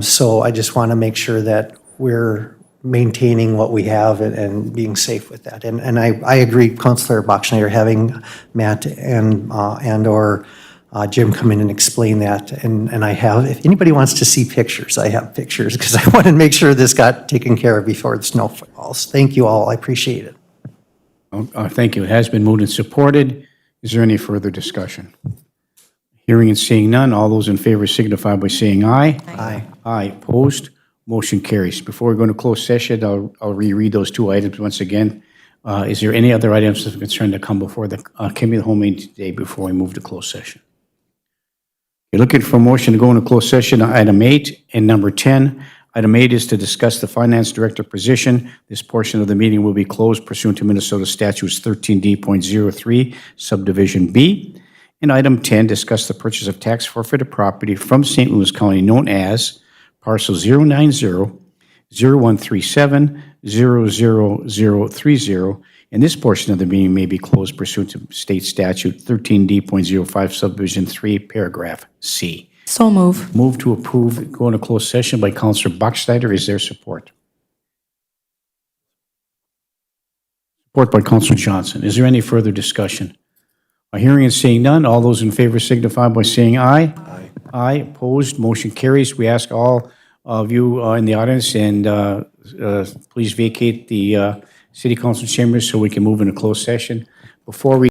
Speaker 5: So I just want to make sure that we're maintaining what we have and being safe with that. And I agree, Councilor Bachschnider, having Matt and/or Jim come in and explain that. And I have, if anybody wants to see pictures, I have pictures, because I want to make sure this got taken care of before the snow falls. Thank you all, I appreciate it.
Speaker 1: Thank you. It has been moved and supported. Is there any further discussion? Hearing and seeing none, all those in favor signify by saying aye.
Speaker 5: Aye.
Speaker 1: Aye. Opposed? Motion carries. Before we go into closed session, I'll reread those two items once again. Is there any other items of concern that come before the committee of the whole meeting today before we move to closed session? You're looking for a motion to go into closed session, item 8 and number 10. Item 8 is to discuss the finance director position. This portion of the meeting will be closed pursuant to Minnesota statutes 13D.03, subdivision B. And item 10, discuss the purchase of tax forfeited property from St. Louis County known as parcel 090-0137-00030. And this portion of the meeting may be closed pursuant to state statute 13D.05, subdivision 3, paragraph C.
Speaker 6: So move.
Speaker 1: Move to approve, go into closed session by Counselor Bachschnider. Is there support? Support by Counselor Johnson. Is there any further discussion? Hearing and seeing none, all those in favor signify by saying aye. Aye. Aye. Opposed? Motion carries. We ask all of you in the audience and please vacate the City Council chambers so we can move into closed session. Before we